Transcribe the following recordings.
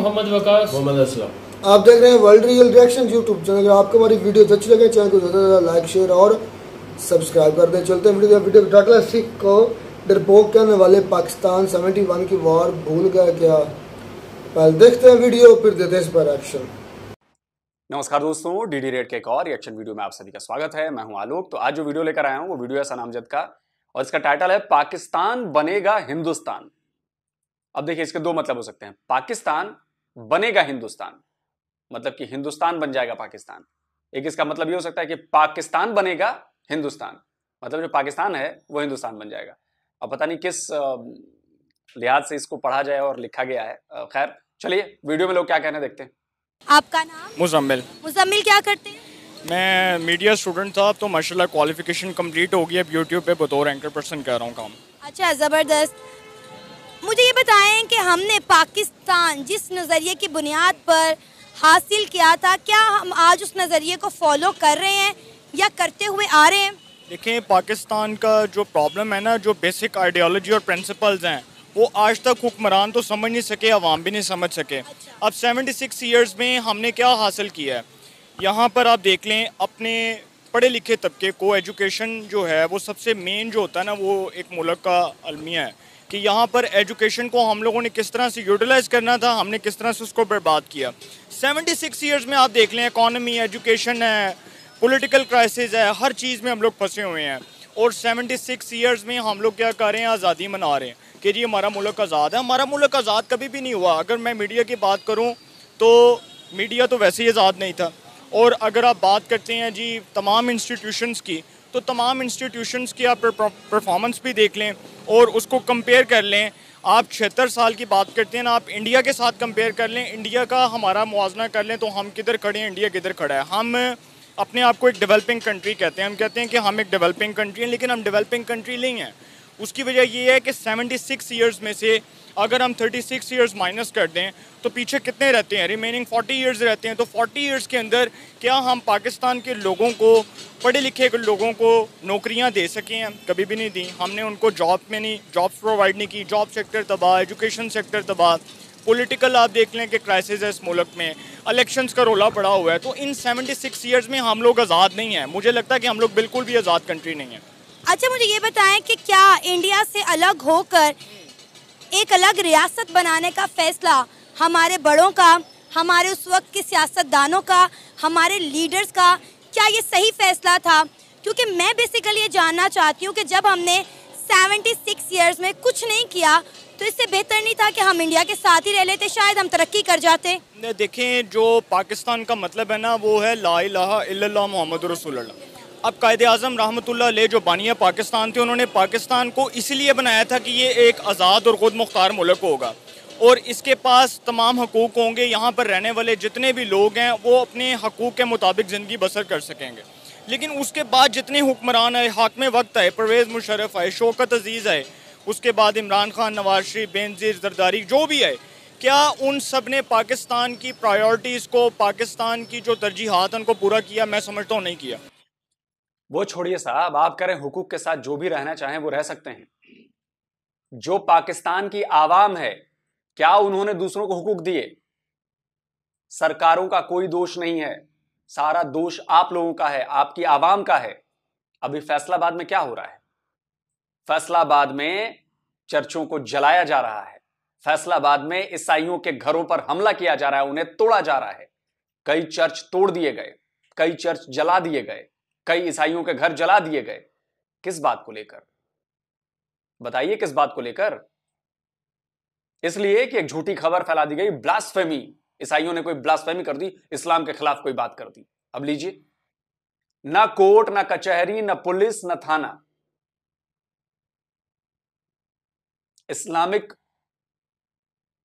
मोहम्मद वकास। मोहम्मद असलम। आप देख रहे हैं world real reaction YouTube channel. अगर आपको हमारी वीडियो अच्छी लगे चैनल को ज़्यादा से ज़्यादा लाइक शेयर और सब्सक्राइब कर दें। चलते हैं वीडियो डाकला सिख को डरपोक कहने वाले पाकिस्तान 71 की वॉर भूल गया क्या? पहले देखते हैं वीडियो फिर देते हैं इस पर एक्शन। नमस्कार दोस्तों, डीडी रेड के एक और रिएक्शन वीडियो में आप सभी का स्वागत है। मैं हूं आलोक। तो आज जो वीडियो लेकर आया हूं वो वीडियो है सना अमजद का और इसका टाइटल है पाकिस्तान बनेगा हिंदुस्तान। अब देखिए, इसके दो मतलब हो सकते हैं। पाकिस्तान बनेगा हिंदुस्तान मतलब कि हिंदुस्तान बन जाएगा पाकिस्तान। एक इसका मतलब ये हो सकता है कि पाकिस्तान बनेगा हिंदुस्तान मतलब जो पाकिस्तान है वो हिंदुस्तान बन जाएगा। अब पता नहीं किस लिहाज से इसको पढ़ा जाए और लिखा गया है। खैर चलिए वीडियो में लोग क्या कहने देखते हैं। आपका नाम? मुजम्मिल। मुजम्मिल क्या करते हैं? मैं मीडिया स्टूडेंट था, तो माशाल्लाह क्वालिफिकेशन कंप्लीट हो गई। अब यूट्यूब पे बतौर एंकर पर्सन कर रहा हूँ काम। अच्छा, ज़बरदस्त। मुझे ये बताएं कि हमने पाकिस्तान जिस नज़रिए की बुनियाद पर हासिल किया था, क्या हम आज उस नज़रिए को फॉलो कर रहे हैं या करते हुए आ रहे हैं? देखें, पाकिस्तान का जो प्रॉब्लम है ना, जो बेसिक आइडियोलॉजी और प्रिंसिपल्स हैं वो आज तक हुक्मरान तो समझ नहीं सके, अवाम भी नहीं समझ सके। अब 76 ईयर्स में हमने क्या हासिल किया है? यहाँ पर आप देख लें, अपने पढ़े लिखे तबके को एजुकेशन जो है वो सबसे मेन जो होता है ना, वो एक मुल्क का अलमिया है कि यहाँ पर एजुकेशन को हम लोगों ने किस तरह से यूटिलाइज़ करना था, हमने किस तरह से उसको बर्बाद किया। 76 ईयर्स में आप देख लें, इकॉनमी, एजुकेशन है, पॉलिटिकल क्राइसिस है, हर चीज़ में हम लोग फंसे हुए हैं। और 76 ईयर्स में हम लोग क्या कर रहे हैं? आज़ादी मना रहे हैं कि जी हमारा मुल्क आज़ाद है। हमारा मुल्क आज़ाद कभी भी नहीं हुआ। अगर मैं मीडिया की बात करूं तो मीडिया तो वैसे ही आज़ाद नहीं था। और अगर आप बात करते हैं जी तमाम इंस्टीट्यूशंस की, तो तमाम इंस्टीट्यूशंस की आप परफॉर्मेंस भी देख लें और उसको कंपेयर कर लें। आप 76 साल की बात करते हैं ना, आप इंडिया के साथ कंपेयर कर लें, इंडिया का हमारा मुआवजा कर लें तो हम किधर खड़े हैं, इंडिया किधर खड़ा है। हम अपने आप को एक डेवलपिंग कंट्री कहते हैं। हम कहते हैं कि हम एक डेवलपिंग कंट्री हैं, लेकिन हम डेवलपिंग कंट्री नहीं हैं। उसकी वजह ये है कि 76 ईयर्स में से अगर हम 36 ईयर्स माइनस कर दें तो पीछे कितने रहते हैं? रिमेनिंग 40 ईयर्स रहते हैं। तो 40 ईयर्स के अंदर क्या हम पाकिस्तान के लोगों को, पढ़े लिखे लोगों को नौकरियां दे सके हैं? कभी भी नहीं दी। हमने उनको जॉब्स प्रोवाइड नहीं की। जॉब सेक्टर तबाह, एजुकेशन सेक्टर तबाह, पॉलिटिकल आप देख लें कि क्राइसिस है इस मुल्क में, इलेक्शंस का रोला पड़ा हुआ है। तो इन 76 ईयर्स में हम लोग आज़ाद नहीं हैं। मुझे लगता है कि हम लोग बिल्कुल भी आज़ाद कंट्री नहीं है। अच्छा, मुझे ये बताएं कि क्या इंडिया से अलग होकर एक अलग रियासत बनाने का फैसला हमारे बड़ों का, हमारे उस वक्त के सियासतदानों का, हमारे लीडर्स का, क्या ये सही फैसला था? क्योंकि मैं बेसिकली ये जानना चाहती हूँ कि जब हमने 76 ईयर्स में कुछ नहीं किया तो इससे बेहतर नहीं था कि हम इंडिया के साथ ही रह लेते, शायद हम तरक्की कर जाते। देखें, जो पाकिस्तान का मतलब है ना, वो है ला इलाहा इल्लल्लाह मुहम्मदुर रसूलुल्लाह। अब कायद-ए-आज़म रहमतुल्लाह अलैह जो बानिया पाकिस्तान थे, उन्होंने पाकिस्तान को इसलिए बनाया था कि ये एक आज़ाद और ख़ुद मुख्तार मुल्क होगा और इसके पास तमाम हकूक़ होंगे। यहाँ पर रहने वाले जितने भी लोग हैं वो अपने हकूक़ के मुताबिक ज़िंदगी बसर कर सकेंगे। लेकिन उसके बाद जितने हुक्मरान आए, हाकिम वक्त आए, परवेज़ मुशर्रफ आए, शौकत अजीज़ आए, उसके बाद इमरान खान, नवाज शरीफ, बेनज़ीर, ज़रदारी, जो भी आए, क्या उन सब ने पाकिस्तान की प्रायोरिटीज़ को, पाकिस्तान की जो तरजीहात उनको पूरा किया? मैं समझता हूँ नहीं किया। वो छोड़िए साहब, आप करें हुकूक के साथ जो भी रहना चाहें वो रह सकते हैं। जो पाकिस्तान की आवाम है, क्या उन्होंने दूसरों को हुकूक दिए? सरकारों का कोई दोष नहीं है, सारा दोष आप लोगों का है, आपकी आवाम का है। अभी फैसलाबाद में क्या हो रहा है? फैसलाबाद में चर्चों को जलाया जा रहा है। फैसलाबाद में ईसाइयों के घरों पर हमला किया जा रहा है, उन्हें तोड़ा जा रहा है। कई चर्च तोड़ दिए गए, कई चर्च जला दिए गए, कई ईसाइयों के घर जला दिए गए। किस बात को लेकर? बताइए, किस बात को लेकर? इसलिए कि एक झूठी खबर फैला दी गई, ब्लास्फेमी। ईसाइयों ने कोई ब्लास्फेमी कर दी, इस्लाम के खिलाफ कोई बात कर दी। अब लीजिए, ना कोर्ट, ना कचहरी, ना पुलिस, ना थाना, इस्लामिक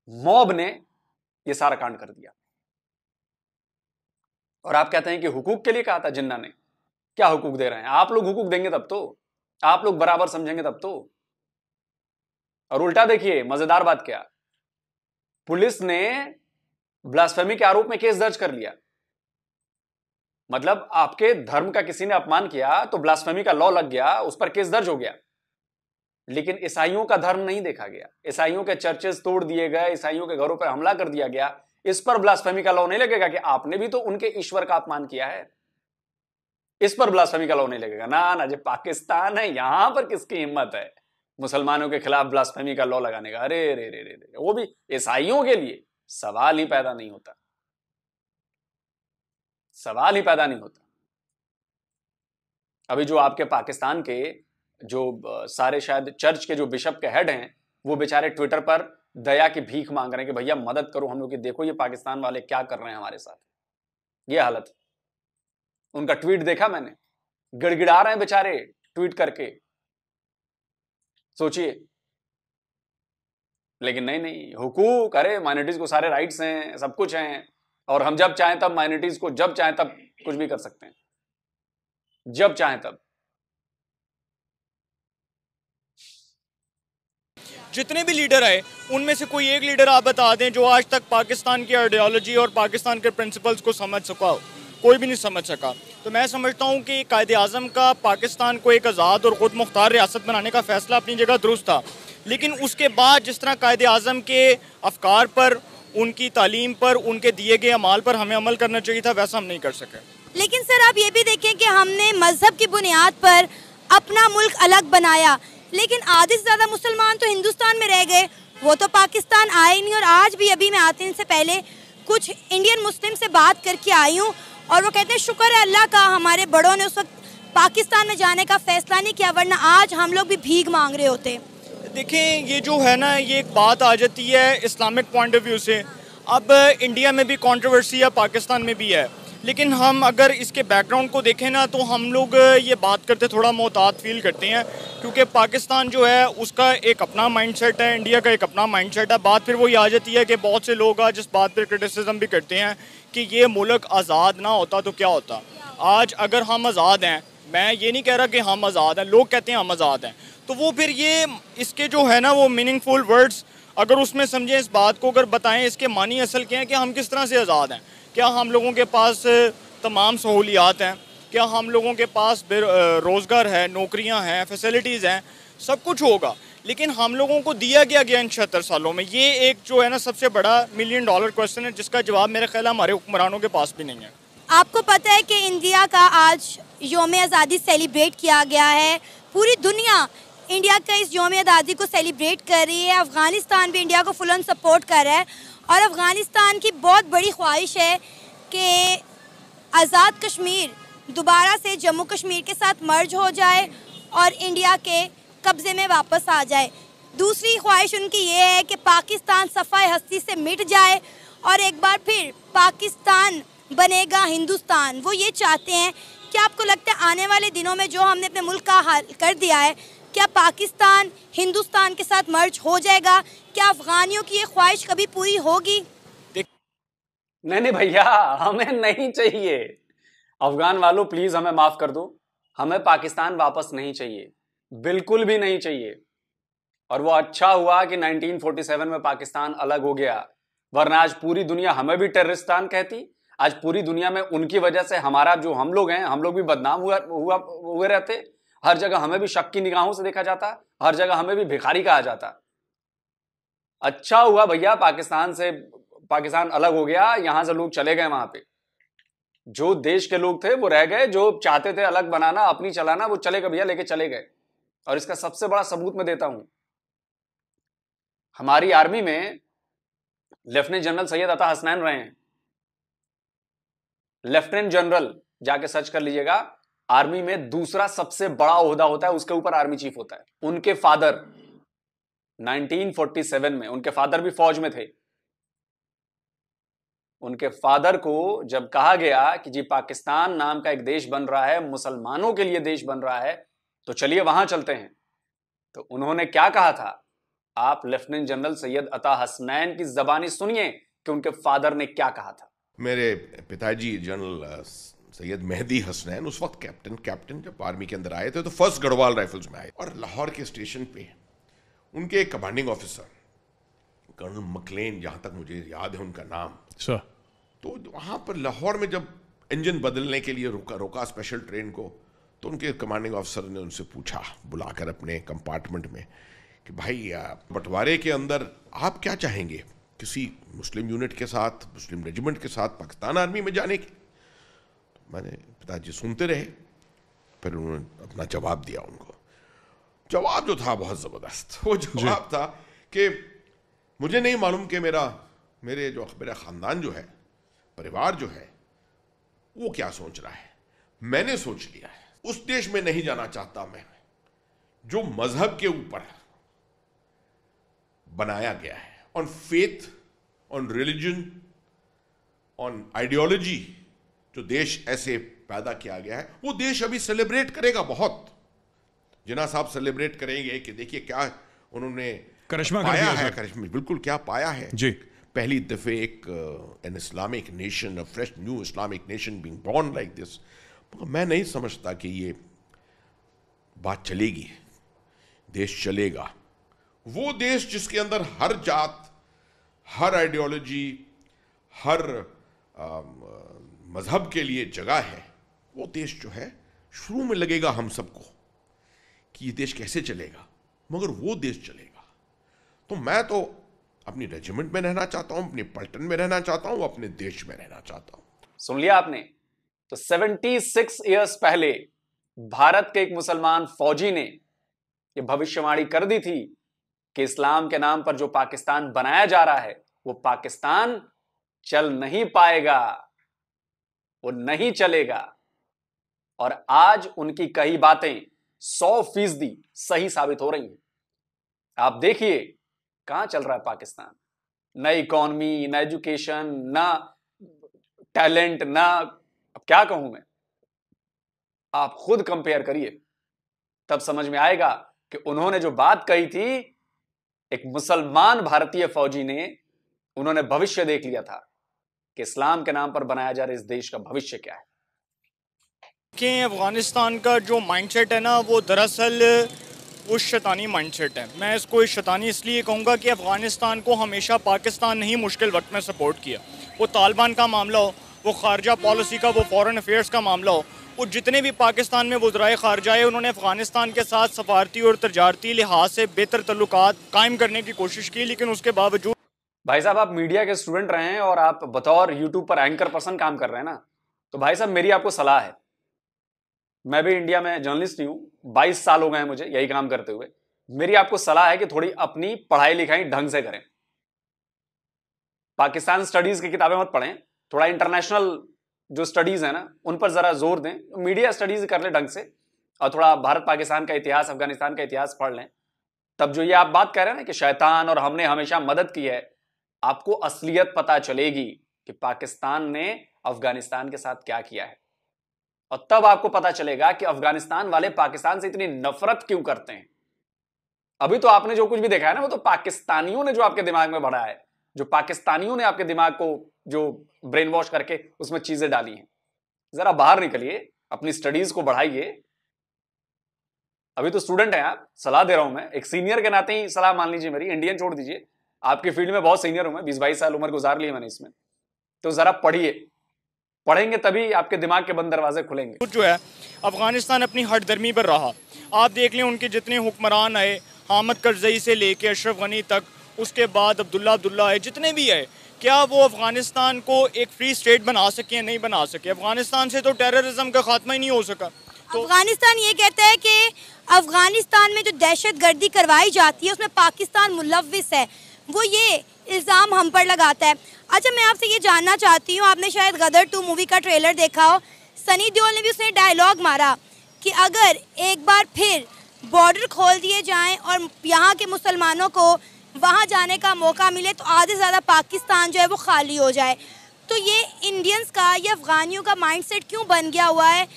मॉब ने यह सारा कांड कर दिया। और आप कहते हैं कि हुकूक के लिए कहा था जिन्ना ने। क्या हुकूक दे रहे हैं? आप लोग हुकूक देंगे तब तो, आप लोग बराबर समझेंगे तब तो। और उल्टा देखिए, मजेदार बात क्या, पुलिस ने ब्लास्फेमी के आरोप में केस दर्ज कर लिया। मतलब आपके धर्म का किसी ने अपमान किया तो ब्लास्फेमी का लॉ लग गया, उस पर केस दर्ज हो गया। लेकिन ईसाइयों का धर्म नहीं देखा गया, ईसाइयों के चर्चेस तोड़ दिए गए, ईसाइयों के घरों पर हमला कर दिया गया, इस पर ब्लास्फेमी का लॉ नहीं लगेगा कि आपने भी तो उनके ईश्वर का अपमान किया है, इस पर ब्लास्फेमी का लॉ नहीं लगेगा। ना ना, जो पाकिस्तान है यहां पर किसकी हिम्मत है मुसलमानों के खिलाफ ब्लास्फेमी का लॉ लगाने का? अरे रे रे रे, वो भी ईसाइयों के लिए सवाल ही पैदा नहीं होता, सवाल ही पैदा नहीं होता। अभी जो आपके पाकिस्तान के जो सारे शायद चर्च के जो बिशप के हेड हैं, वो बेचारे ट्विटर पर दया की भीख मांग रहे हैं कि भैया मदद करो हम लोग की, देखो ये पाकिस्तान वाले क्या कर रहे हैं हमारे साथ, ये हालत। उनका ट्वीट देखा मैंने, गिड़गिड़ा रहे हैं बेचारे ट्वीट करके, सोचिए। लेकिन नहीं नहीं, हुकूक, अरे माइनॉरिटीज को सारे राइट्स हैं, सब कुछ हैं, और हम जब चाहें तब माइनॉरिटीज को जब चाहें तब कुछ भी कर सकते हैं, जब चाहें तब। जितने भी लीडर आए उनमें से कोई एक लीडर आप बता दें जो आज तक पाकिस्तान की आइडियोलॉजी और पाकिस्तान के प्रिंसिपल्स को समझ सका हो। कोई भी नहीं समझ सका। तो मैं समझता हूँ कि कायदे आज़म का पाकिस्तान को एक आज़ाद और ख़ुद मुख्तार रियासत बनाने का फ़ैसला अपनी जगह दुरुस्त था, लेकिन उसके बाद जिस तरह कायदे आज़म के अफकार पर, उनकी तालीम पर, उनके दिए गए अमाल पर हमें अमल करना चाहिए था, वैसा हम नहीं कर सके। लेकिन सर आप ये भी देखें कि हमने मजहब की बुनियाद पर अपना मुल्क अलग बनाया, लेकिन आधे से ज़्यादा मुसलमान तो हिंदुस्तान में रह गए, वो तो पाकिस्तान आए नहीं। और आज भी अभी मैं आते से पहले कुछ इंडियन मुस्लिम से बात करके आई हूँ और वो कहते हैं शुक्र है अल्लाह का हमारे बड़ों ने उस वक्त पाकिस्तान में जाने का फैसला नहीं किया, वरना आज हम लोग भी भीख मांग रहे होते। देखें ये जो है ना, ये एक बात आ जाती है इस्लामिक पॉइंट ऑफ व्यू से। अब इंडिया में भी कंट्रोवर्सी है, पाकिस्तान में भी है, लेकिन हम अगर इसके बैकग्राउंड को देखें ना तो हम लोग ये बात करते थोड़ा मोहतात फील करते हैं, क्योंकि पाकिस्तान जो है उसका एक अपना माइंडसेट है, इंडिया का एक अपना माइंडसेट है। बात फिर वही आ जाती है कि बहुत से लोग आज इस बात पर क्रिटिसिज्म भी करते हैं कि ये मुल्क आज़ाद ना होता तो क्या होता। आज अगर हम आज़ाद हैं, मैं ये नहीं कह रहा कि हम आज़ाद हैं, लोग कहते हैं हम आज़ाद हैं, तो वो फिर ये इसके जो है ना वो मीनिंगफुल वर्ड्स अगर उसमें समझें, इस बात को अगर बताएं, इसके मानी असल क्या है कि हम किस तरह से आज़ाद हैं। क्या हम लोगों के पास तमाम सहूलियात हैं? क्या हम लोगों के पास रोज़गार है, नौकरियां हैं, फैसिलिटीज़ हैं? सब कुछ होगा, लेकिन हम लोगों को दिया गया इन 76 सालों में, ये एक जो है ना सबसे बड़ा $1 मिलियन क्वेश्चन है, जिसका जवाब मेरे ख्याल हमारे हुक्मरानों के पास भी नहीं है। आपको पता है कि इंडिया का आज यौम आज़ादी सेलिब्रेट किया गया है, पूरी दुनिया इंडिया का इस यौम आज़ादी को सेलिब्रेट कर रही है। अफ़गानिस्तान भी इंडिया को फुल ऑन सपोर्ट कर रहा है और अफ़गानिस्तान की बहुत बड़ी ख्वाहिश है कि आज़ाद कश्मीर दोबारा से जम्मू कश्मीर के साथ मर्ज हो जाए और इंडिया के कब्ज़े में वापस आ जाए। दूसरी ख्वाहिश उनकी ये है कि पाकिस्तान सफ़ाए हस्ती से मिट जाए और एक बार फिर पाकिस्तान बनेगा हिंदुस्तान। वो ये चाहते हैं। क्या आपको लगता है आने वाले दिनों में जो हमने अपने मुल्क का हाल कर दिया है, क्या पाकिस्तान हिंदुस्तान के साथ मर्ज हो जाएगा? क्या अफगानियों की ये ख्वाहिश कभी पूरी होगी? नहीं भैया, हमें नहीं चाहिए। अफगान वालों प्लीज हमें माफ कर दो, हमें पाकिस्तान वापस नहीं चाहिए, बिल्कुल भी नहीं चाहिए। और वो अच्छा हुआ कि 1947 में पाकिस्तान अलग हो गया, वरना आज पूरी दुनिया हमें भी टेररिस्तान कहती। आज पूरी दुनिया में उनकी वजह से हमारा जो हम लोग हैं, हम लोग भी बदनाम हुए रहते। हर जगह हमें भी शक की निगाहों से देखा जाता, हर जगह हमें भी भिखारी कहा जाता। अच्छा हुआ भैया पाकिस्तान अलग हो गया, यहां से लोग चले गए वहां पे। जो देश के लोग थे वो रह गए, जो चाहते थे अलग बनाना, अपनी चलाना, वो चले गए भैया, लेके चले गए। और इसका सबसे बड़ा सबूत मैं देता हूं। हमारी आर्मी में लेफ्टिनेंट जनरल सैयद अता हसनैन रहे हैं। लेफ्टिनेंट जनरल, जाके सर्च कर लीजिएगा, आर्मी में दूसरा सबसे बड़ा ओहदा होता है, उसके ऊपर आर्मी चीफ होता है। उनके फादर 1947 में, उनके फादर भी फौज में थे। उनके फादर को जब कहा गया कि जी पाकिस्तान नाम का एक देश बन रहा है, मुसलमानों के लिए देश बन रहा है, तो चलिए वहां चलते हैं, तो उन्होंने क्या कहा था? आप लेफ्टिनेंट जनरल सैयद अता हसनैन की जबानी सुनिए कि उनके फादर ने क्या कहा था। मेरे पिताजी जनरल सैयद मेहदी हसनैन उस वक्त कैप्टन जब आर्मी के अंदर आए थे, तो फर्स्ट गढ़वाल राइफल्स में आए, और लाहौर के स्टेशन पे उनके कमांडिंग ऑफिसर कर्नल मकलेन, जहां तक मुझे याद है उनका नाम, तो वहां पर लाहौर में जब इंजन बदलने के लिए रोका स्पेशल ट्रेन को, तो उनके कमांडिंग ऑफिसर ने उनसे पूछा बुलाकर अपने कंपार्टमेंट में कि भाई बंटवारे के अंदर आप क्या चाहेंगे? किसी मुस्लिम यूनिट के साथ, मुस्लिम रेजिमेंट के साथ पाकिस्तान आर्मी में जाने की। तो मैंने पिताजी सुनते रहे, फिर उन्होंने अपना जवाब दिया उनको। जवाब जो था बहुत ज़बरदस्त। वो जवाब था कि मुझे नहीं मालूम कि मेरा ख़ानदान जो है, परिवार जो है, वो क्या सोच रहा है। मैंने सोच लिया है, उस देश में नहीं जाना चाहता मैं जो मजहब के ऊपर बनाया गया है, on faith, on religion, on ideology. जो देश ऐसे पैदा किया गया है, वो देश अभी सेलिब्रेट करेगा बहुत। जिन्ना साहब सेलिब्रेट करेंगे कि देखिए क्या उन्होंने करिश्मा पाया कर दिया है, करिश्मा बिल्कुल क्या पाया है जी। पहली दफे एक an Islamic nation, a fresh new Islamic nation being born like this. मैं नहीं समझता कि ये बात चलेगी, देश चलेगा। वो देश जिसके अंदर हर जात, हर आइडियोलॉजी, हर मजहब के लिए जगह है, वो देश जो है, शुरू में लगेगा हम सबको कि ये देश कैसे चलेगा, मगर वो देश चलेगा। तो मैं तो अपनी रेजिमेंट में रहना चाहता हूं, अपनी पलटन में रहना चाहता हूं, अपने देश में रहना चाहता हूं। सुन लिया आपने? तो 76 ईयर्स पहले भारत के एक मुसलमान फौजी ने यह भविष्यवाणी कर दी थी कि इस्लाम के नाम पर जो पाकिस्तान बनाया जा रहा है, वो पाकिस्तान चल नहीं पाएगा, वो नहीं चलेगा। और आज उनकी कही बातें 100% सही साबित हो रही हैं। आप देखिए कहां चल रहा है पाकिस्तान। ना इकोनॉमी, ना एजुकेशन, ना टैलेंट, ना अब क्या कहूं मैं, आप खुद कंपेयर करिए, तब समझ में आएगा कि उन्होंने जो बात कही थी, एक मुसलमान भारतीय फौजी ने, उन्होंने भविष्य देख लिया था कि इस्लाम के नाम पर बनाया जा रहा इस देश का भविष्य क्या है। कि अफगानिस्तान का जो माइंडसेट है ना, वो दरअसल वो शैतानी माइंडसेट है। मैं इसको शैतानी इसलिए कहूँगा कि अफगानिस्तान को हमेशा पाकिस्तान ने ही मुश्किल वक्त में सपोर्ट किया। वो तालिबान का मामला हो, वो खारजा पॉलिसी का, वो फॉरेन अफेयर्स का मामला हो, वो जितने भी पाकिस्तान में वज़राए खारजा है, उन्होंने अफगानिस्तान के साथ सफारती और तजारती लिहाज से बेहतर तल्लुकात कायम करने की कोशिश की, लेकिन उसके बावजूद। भाई साहब, आप मीडिया के स्टूडेंट रहे हैं और आप बतौर यूट्यूब पर एंकर पर्सन काम कर रहे हैं ना, तो भाई साहब मेरी आपको सलाह है, मैं भी इंडिया में जर्नलिस्ट ही हूं, 22 साल हो गए हैं मुझे यही काम करते हुए। मेरी आपको सलाह है कि थोड़ी अपनी पढ़ाई लिखाई ढंग से करें। पाकिस्तान स्टडीज की किताबें मत पढ़ें, थोड़ा इंटरनेशनल जो स्टडीज है ना, उन पर जरा जोर दें। मीडिया स्टडीज कर लें ढंग से, और थोड़ा भारत पाकिस्तान का इतिहास, अफगानिस्तान का इतिहास पढ़ लें। तब जो ये आप बात कह रहे हैं ना कि शैतान और हमने हमेशा मदद की है, आपको असलियत पता चलेगी कि पाकिस्तान ने अफगानिस्तान के साथ क्या किया है। और तब आपको पता चलेगा कि अफगानिस्तान वाले पाकिस्तान से इतनी नफरत क्यों करते हैं। अभी तो आपने जो कुछ भी देखा है ना, वो तो पाकिस्तानियों ने जो आपके दिमाग में भरा है, जो पाकिस्तानियों ने आपके दिमाग को जो ब्रेन वॉश करके उसमें चीजें डाली हैं। जरा बाहर निकलिए, अपनी स्टडीज को बढ़ाइए। अभी तो स्टूडेंट हैं आप, सलाह दे रहा हूं मैं, एक सीनियर के नाते ही सलाह मान लीजिए मेरी। इंडियन छोड़ दीजिए, आपकी फील्ड में बहुत सीनियर हूं मैं, 20-22 साल उम्र गुजार ली है मैंने इसमें। तो जरा पढ़िए, पढ़ेंगे तभी आपके दिमाग के बंद दरवाजे खुलेंगे। जो है अफगानिस्तान अपनी हट दरमी पर रहा। आप देख लें उनके जितने हुक्मरान आए, हामिद करजई से लेके अशरफ गनी तक, उसके बाद अब्दुल्ला आए, जितने भी आए, क्या वो अफगानिस्तान को एक फ्री स्टेट बना सके या नहीं बना सके? अफगानिस्तान से तो टेररिज्म का खात्मा ही नहीं हो सका। तो अफगानिस्तान ये कहता है कि अफगानिस्तान में जो दहशतगर्दी करवाई जाती है उसमें पाकिस्तान मुलव्विस है, वो ये इल्ज़ाम हम पर लगाता है। अच्छा, मैं आपसे ये जानना चाहती हूँ, आपने शायद गदर 2 मूवी का ट्रेलर देखा हो, सनी देओल ने भी उसने डायलॉग मारा कि अगर एक बार फिर बॉर्डर खोल दिए जाएं और यहाँ के मुसलमानों को वहाँ जाने का मौका मिले तो आधे से ज़्यादा पाकिस्तान जो है वो खाली हो जाए। तो ये इंडियंस का या अफगानियों का माइंडसेट क्यों बन गया हुआ है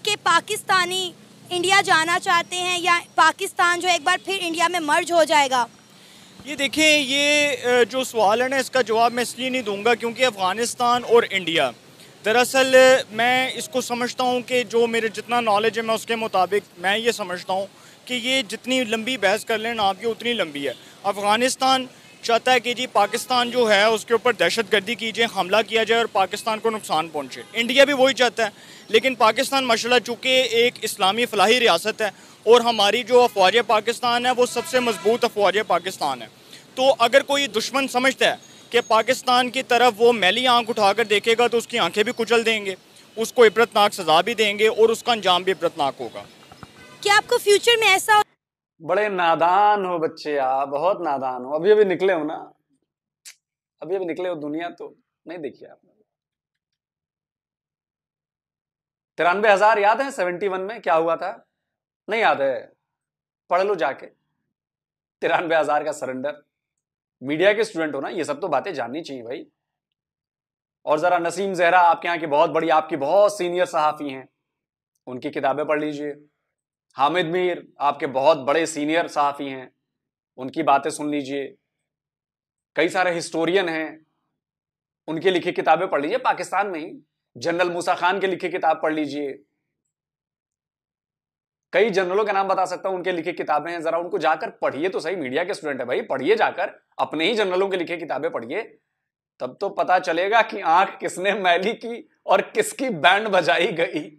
कि पाकिस्तानी इंडिया जाना चाहते हैं, या पाकिस्तान जो एक बार फिर इंडिया में मर्ज हो जाएगा? ये देखें, ये जो सवाल है ना, इसका जवाब मैं इसलिए नहीं दूंगा क्योंकि अफ़गानिस्तान और इंडिया, दरअसल मैं इसको समझता हूँ कि जो मेरे जितना नॉलेज है मैं उसके मुताबिक मैं ये समझता हूँ कि ये जितनी लंबी बहस कर लें आप, ये उतनी लंबी है। अफ़गानिस्तान चाहता है कि जी पाकिस्तान जो है उसके ऊपर दहशतगर्दी की जाए, हमला किया जाए और पाकिस्तान को नुकसान पहुँचे। इंडिया भी वही चाहता है, लेकिन पाकिस्तान माशाल्लाह चूँकि एक इस्लामी फलाही रियासत है और हमारी जो अफवाज पाकिस्तान है वो सबसे मजबूत अफवाज पाकिस्तान है, तो अगर कोई दुश्मन समझता है कि पाकिस्तान की तरफ वो मैली आंख उठाकर देखेगा तो उसकी आंखें भी कुचल देंगे, उसको इबरतनाक सजा भी देंगे और उसका अंजाम भी इबरतनाक होगा। क्या आपको फ्यूचर में ऐसा बड़े नादान हो बच्चे आप, बहुत नादान हो। अभी अभी निकले हो ना, अभी अभी निकले हो, दुनिया तो नहीं देखी आपने। 93,000 याद है 71 में क्या हुआ था? नहीं याद है? पढ़ लो जाके। 93,000 का सरेंडर। मीडिया के स्टूडेंट हो ना, ये सब तो बातें जाननी चाहिए भाई। और जरा नसीम जहरा आपके यहाँ की बहुत बड़ी, आपकी बहुत सीनियर सहाफी हैं, उनकी किताबें पढ़ लीजिए। हामिद मीर आपके बहुत बड़े सीनियर सहाफी हैं, उनकी बातें सुन लीजिए। कई सारे हिस्टोरियन हैं, उनकी लिखी किताबें पढ़ लीजिए। पाकिस्तान में ही जनरल मूसा खान के लिखी किताब पढ़ लीजिए। कई जनरलों के नाम बता सकता हूं, उनके लिखी किताबें हैं, जरा उनको जाकर पढ़िए तो सही। मीडिया के स्टूडेंट है भाई, पढ़िए जाकर, अपने ही जनरलों के लिखे किताबें पढ़िए, तब तो पता चलेगा कि आंख किसने मैली की और किसकी बैंड बजाई गई।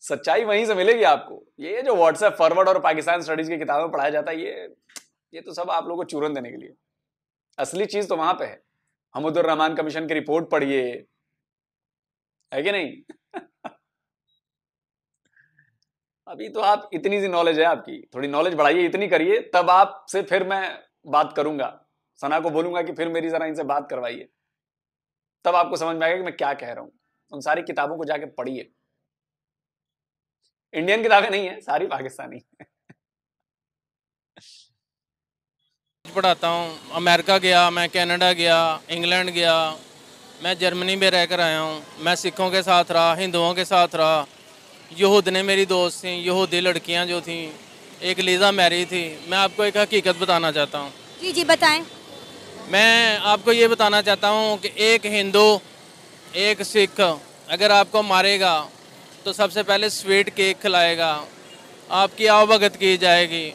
सच्चाई वहीं से मिलेगी आपको। ये जो व्हाट्सएप फॉरवर्ड और पाकिस्तान स्टडीज की किताबें पढ़ाया जाता है, ये तो सब आप लोगों को चूरन देने के लिए। असली चीज तो वहां पे है। हमदुर रहमान कमीशन की रिपोर्ट पढ़िए, है कि नहीं? अभी तो आप, इतनी सी नॉलेज है आपकी, थोड़ी नॉलेज बढ़ाइए, इतनी करिए, तब आपसे फिर मैं बात करूंगा। सना को बोलूंगा कि फिर मेरी जरा इनसे बात करवाइए, तब आपको समझ में आएगा कि मैं क्या कह रहा हूं। उन सारी किताबों को जाके पढ़िए। इंडियन किताबें नहीं है, सारी पाकिस्तानी। पढ़ाता हूँ। अमेरिका गया, मैं कनाडा गया, इंग्लैंड गया, मैं जर्मनी में रहकर आया हूँ। मैं सिखों के साथ रहा, हिंदुओं के साथ रहा। यहूद ने मेरी दोस्त थी, यहूदी लड़कियाँ जो थी, एक लीज़ा मैरी थी। मैं आपको एक हकीकत बताना चाहता हूँ। जी जी बताएं। मैं आपको ये बताना चाहता हूँ कि एक हिंदू, एक सिख अगर आपको मारेगा तो सबसे पहले स्वीट केक खिलाएगा, आपकी आवभगत की जाएगी,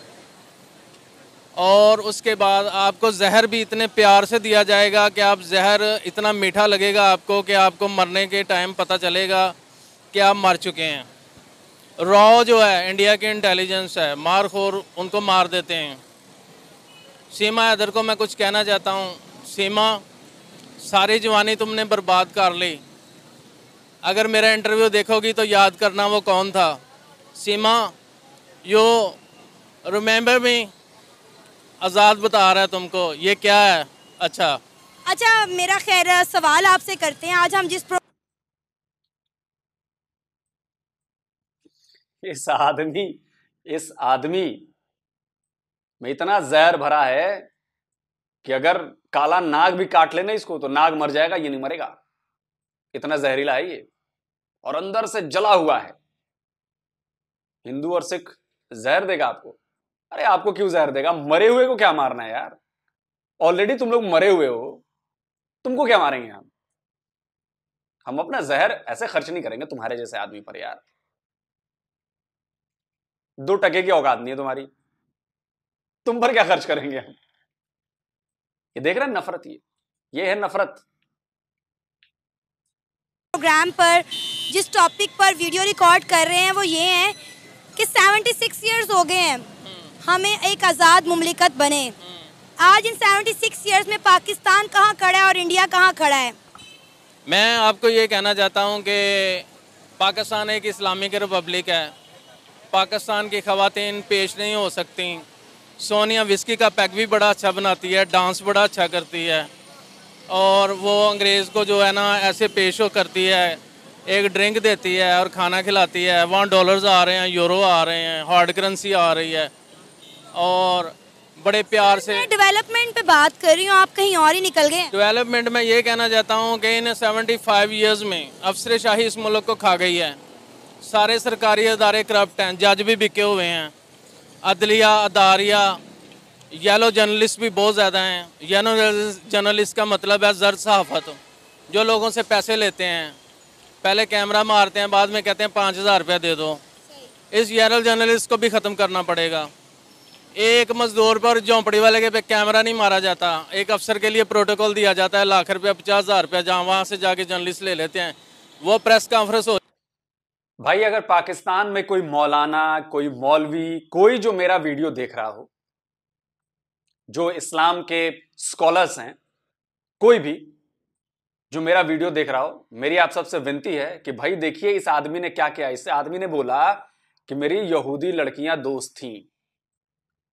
और उसके बाद आपको जहर भी इतने प्यार से दिया जाएगा कि आप जहर इतना मीठा लगेगा आपको कि आपको मरने के टाइम पता चलेगा कि आप मर चुके हैं। रॉ जो है इंडिया की इंटेलिजेंस है, मारखोर उनको मार देते हैं। सीमा हैदर को मैं कुछ कहना चाहता हूँ। सीमा, सारी जवानी तुमने बर्बाद कर ली। अगर मेरा इंटरव्यू देखोगी तो याद करना वो कौन था। सीमा, यू रिमेंबर मी, आज़ाद बता रहा है तुमको, ये क्या है? अच्छा, मेरा खैर सवाल आपसे करते हैं। आज हम इस आदमी में इतना जहर भरा है कि अगर काला नाग भी काट लेना इसको तो नाग मर जाएगा, ये नहीं मरेगा। इतना जहरीला है ये, और अंदर से जला हुआ है। हिंदू और सिख जहर देगा आपको? अरे आपको क्यों जहर देगा? मरे हुए को क्या मारना है यार? ऑलरेडी तुम लोग मरे हुए हो, तुमको क्या मारेंगे हम अपना जहर ऐसे खर्च नहीं करेंगे तुम्हारे जैसे आदमी पर यार। 2 टके की औकात नहीं है तुम्हारी, तुम पर क्या खर्च करेंगे हम? ये देख रहे हैं नफरत, ये है नफरत। प्रोग्राम पर जिस टॉपिक पर वीडियो रिकॉर्ड कर रहे हैं वो ये है कि 76 इयर्स हो गए हैं हमें एक आज़ाद मुमलिकत बने। आज इन 76 इयर्स में पाकिस्तान कहाँ खड़ा है और इंडिया कहाँ खड़ा है? मैं आपको ये कहना चाहता हूँ कि पाकिस्तान एक इस्लामिक रिपब्लिक है। पाकिस्तान की ख़वातीन पेश नहीं हो सकती। सोनिया विस्की का पैक भी बड़ा अच्छा बनाती है, डांस बड़ा अच्छा करती है, और वो अंग्रेज़ को जो है ना ऐसे पेश हो करती है, एक ड्रिंक देती है और खाना खिलाती है। वहाँ डॉलर्स आ रहे हैं, यूरो आ रहे हैं, हार्ड करेंसी आ रही है, और बड़े प्यार से। मैं डेवलपमेंट पे बात कर रही हूँ, आप कहीं और ही निकल गए। डेवलपमेंट में ये कहना चाहता हूँ कि इन 75 ईयर्स में अफसरशाही इस मुल्क को खा गई है। सारे सरकारी अदारे करप्ट हैं, जज भी बिके हुए हैं, अदलिया, अदारिया, येलो जर्नलिस्ट भी बहुत ज़्यादा हैं। येलो जर्नलिस्ट का मतलब है जर्द सहाफ़त, जो लोगों से पैसे लेते हैं, पहले कैमरा मारते हैं, बाद में कहते हैं 5,000 रुपया दे दो। इस येलो जर्नलिस्ट को भी ख़त्म करना पड़ेगा। एक मजदूर पर, झोंपड़ी वाले के पे कैमरा नहीं मारा जाता। एक अफसर के लिए प्रोटोकॉल दिया जाता है, लाख रुपया, 50,000 रुपया, जहाँ वहाँ से जाके जर्नलिस्ट ले लेते हैं। वो प्रेस कॉन्फ्रेंस हो। भाई अगर पाकिस्तान में कोई मौलाना, कोई मौलवी, कोई जो मेरा वीडियो देख रहा हो, जो इस्लाम के स्कॉलर्स हैं, कोई भी जो मेरा वीडियो देख रहा हो, मेरी आप सबसे विनती है कि भाई देखिए इस आदमी ने क्या किया। इस आदमी ने बोला कि मेरी यहूदी लड़कियां दोस्त थीं,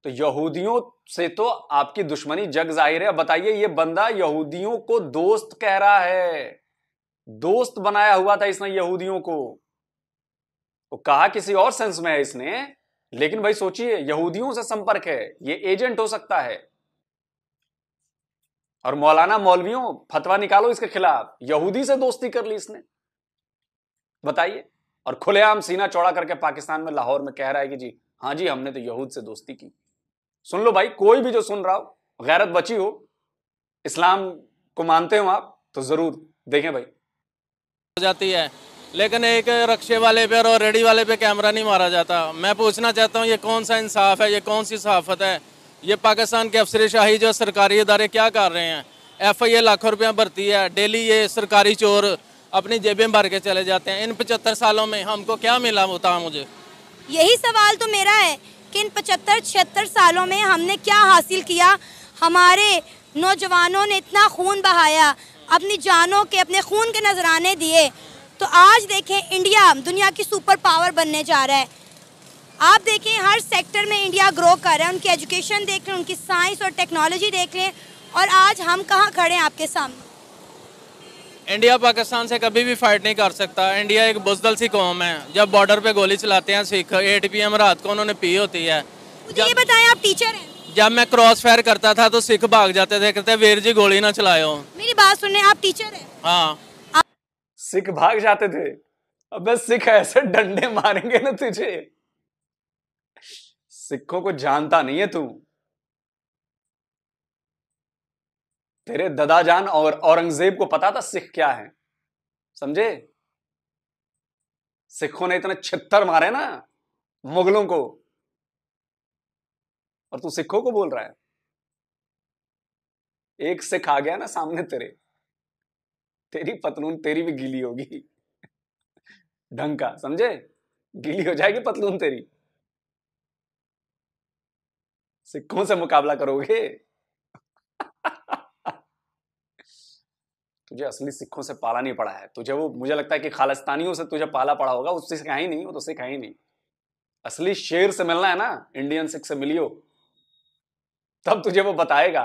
तो यहूदियों से तो आपकी दुश्मनी जग जाहिर है। अब बताइए, ये बंदा यहूदियों को दोस्त कह रहा है, दोस्त बनाया हुआ था इसने यहूदियों को। वो कहा किसी और सेंस में है इसने, लेकिन भाई सोचिए, यहूदियों से संपर्क है, ये एजेंट हो सकता है। और मौलाना मौलवियों फतवा निकालो इसके खिलाफ, यहूदी से दोस्ती कर ली इसने, बताइए। और खुलेआम सीना चौड़ा करके पाकिस्तान में लाहौर में कह रहा है कि जी हाँ जी हमने तो यहूद से दोस्ती की। सुन लो भाई, कोई भी जो सुन रहा हो, गैरत बची हो, इस्लाम को मानते हो आप, तो जरूर देखें भाई। हो जाती है, लेकिन एक रक्शे वाले पे और रेडी वाले पे कैमरा नहीं मारा जाता। मैं पूछना चाहता हूँ, ये कौन सा इंसाफ है, ये कौन सी सहाफत है? ये पाकिस्तान के अफसरशाही जो सरकारी इदारे क्या कर रहे हैं? FIA लाखों रुपया भरती है, डेली ये सरकारी चोर अपनी जेबें भर के चले जाते हैं। इन 75 सालों में हमको क्या मिला, बता मुझे। यही सवाल तो मेरा है कि इन 75-76 सालों में हमने क्या हासिल किया? हमारे नौजवानों ने इतना खून बहाया, अपनी जानों के, अपने खून के नजराने दिए, तो आज देखें इंडिया दुनिया की सुपर पावर बनने जा रहा है। आप देखें हर सेक्टर में इंडिया ग्रो कर रहा है। उनकी एजुकेशन देख लें, उनकी साइंस और टेक्नोलॉजी देख लें, और आज हम कहाँ खड़े हैं आपके सामने। इंडिया पाकिस्तान से कभी भी फाइट नहीं कर सकता। इंडिया एक बुजदल सी कौम है। जब बॉर्डर पे गोली चलाते हैं सिख, 8 PM रात को उन्होंने पी होती है। मुझे ये बताएं, आप टीचर हैं? जब मैं क्रॉस फायर करता था तो सिख भाग जाते थे, कहते वीर जी गोली ना चलाओ। मेरी बात सुनने, आप टीचर हैं? हाँ। सिख भाग जाते थे? अबे सिख ऐसे डंडे मारेंगे ना तुझे, सिखों को जानता नहीं है तू। तेरे ददाजान और औरंगजेब को पता था सिख क्या है, समझे? सिखों ने इतने छित्तर मारे ना मुगलों को, और तू सिखों को बोल रहा है। एक सिख आ गया ना सामने तेरे, तेरी पतलून तेरी भी गीली होगी ढंग का, समझे? गीली हो जाएगी पतलून तेरी। सिखों से मुकाबला करोगे तुझे असली सिखों से पाला नहीं पड़ा है। तुझे वो, मुझे लगता है कि खालिस्तानियों से तुझे पाला पड़ा होगा, उससे सिखा ही नहीं, वो तो सिखा ही नहीं। असली शेर से मिलना है ना, इंडियन सिख से मिलियो, तब तुझे वो बताएगा।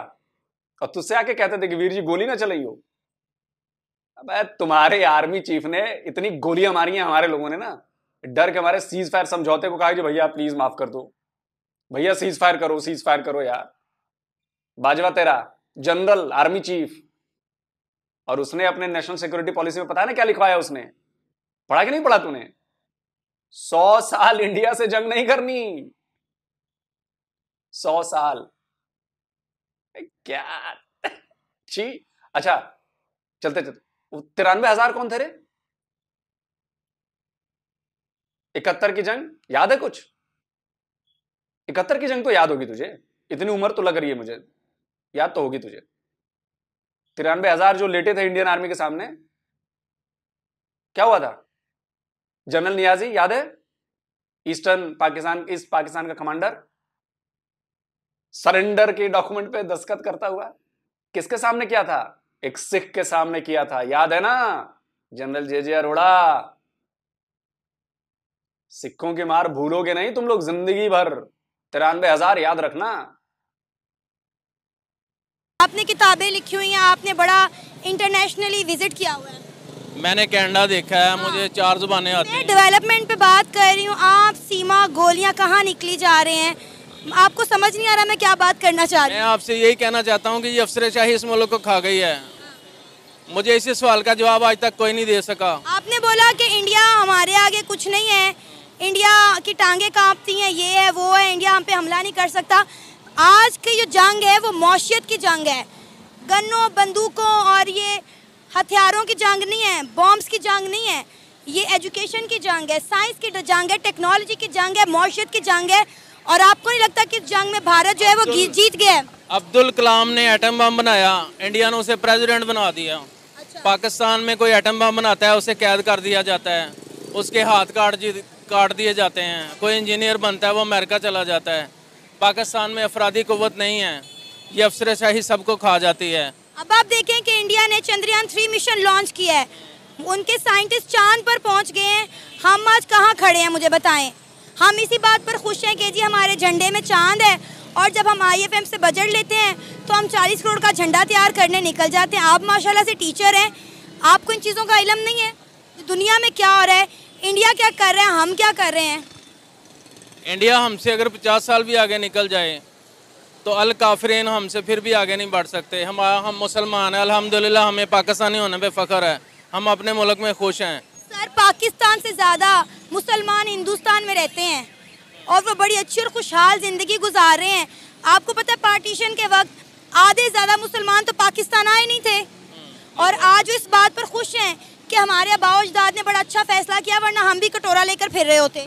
और तुझसे आके कहते थे कि वीर जी गोली ना चलाइयो। अबे तुम्हारे आर्मी चीफ ने इतनी गोलियां मारी हैं हमारे लोगों ने ना, डर के हमारे सीज फायर समझौते को कहा कि भैया प्लीज माफ कर दो, भैया सीज फायर करो यार। बाजवा तेरा जनरल आर्मी चीफ, और उसने अपने नेशनल सिक्योरिटी पॉलिसी में पता है ना क्या लिखवाया उसने? पढ़ा कि नहीं पढ़ा तूने? 100 साल इंडिया से जंग नहीं करनी, 100 साल क्या छी। अच्छा चलते 93,000 कौन थे रे? 71 की जंग याद है कुछ? 71 की जंग तो याद होगी तुझे, इतनी उम्र तो लग रही है मुझे, याद तो होगी तुझे। 93,000 जो लेटे थे इंडियन आर्मी के सामने, क्या हुआ था? जनरल नियाजी याद है? ईस्ट पाकिस्तान का कमांडर सरेंडर के डॉक्यूमेंट पे दस्तखत करता हुआ किसके सामने किया था? एक सिख के सामने किया था, याद है ना? General JJ Arora. सिखों की मार भूलोगे नहीं तुम लोग जिंदगी भर। 93,000 याद रखना। आपने किताबें लिखी हुई हैं, आपने बड़ा इंटरनेशनली विजिट किया हुआ है। मैंने कनाडा देखा है, मुझे 4 जुबानें आती हैं। मैं डेवलपमेंट पे बात कर रही हूँ, आप सीमा गोलियां कहाँ निकली जा रहे हैं? आपको समझ नहीं आ रहा मैं क्या बात करना चाह रही हूँ? मैं आपसे यही कहना चाहता हूँ कि ये अफसरशाही इस मुल्क को खा गई है। मुझे इसी सवाल का जवाब आज तक कोई नहीं दे सका। आपने बोला कि इंडिया हमारे आगे कुछ नहीं है, इंडिया की टांगे कांपती हैं, ये है वो है, इंडिया हम पे हमला नहीं कर सकता। आज की जो जंग है वो मौशियत की जंग है, गन्नों बंदूकों और ये हथियारों की जंग नहीं है, बॉम्ब्स की जंग नहीं है, ये एजुकेशन की जंग है, साइंस की जंग है, टेक्नोलॉजी की जंग है, मौशियत की जंग है। और आपको नहीं लगता कि इस जंग में भारत जो है वो जीत गया है? अब्दुल कलाम ने एटम बम बनाया, इंडिया ने उसे प्रेसिडेंट बना दिया। अच्छा। पाकिस्तान में कोई एटम बम बनाता है उसे कैद कर दिया जाता है, उसके हाथ काट दिए जाते हैं। कोई इंजीनियर बनता है वो अमेरिका चला जाता है। पाकिस्तान में अफरादी कुव्वत नहीं है। ये अफसरशाही सबको खा जाती है। अब आप देखें कि इंडिया ने चंद्रयान 3 मिशन लॉन्च किया है, उनके साइंटिस्ट चांद पर पहुंच गए हैं। हम आज कहाँ खड़े हैं मुझे बताएं। हम इसी बात पर खुश हैं कि जी हमारे झंडे में चांद है, और जब हम IFM से बजट लेते हैं तो हम 40 करोड़ का झंडा तैयार करने निकल जाते हैं। आप माशाल्लाह से टीचर हैं, आपको इन चीज़ों का इल्म नहीं है दुनिया में क्या हो रहा है, इंडिया क्या कर रहा है, हम क्या कर रहे हैं। इंडिया हमसे अगर 50 साल भी आगे निकल जाए तो अल काफिरीन हमसे फिर भी आगे नहीं बढ़ सकते। हम मुसलमान हैं, अल्हम्दुलिल्लाह हमें पाकिस्तानी होने पे फ़ख्र है, हम अपने मुल्क में खुश हैं। सर पाकिस्तान से ज़्यादा मुसलमान हिंदुस्तान में रहते हैं और वो बड़ी अच्छी और खुशहाल ज़िंदगी गुजार रहे हैं। आपको पता है पार्टीशन के वक्त आधे ज़्यादा मुसलमान तो पाकिस्तान आए नहीं थे, और आज वो इस बात पर खुश हैं कि हमारे आबाओ अजदाद ने बड़ा अच्छा फैसला किया, वरना हम भी कटोरा लेकर फिर रहे होते।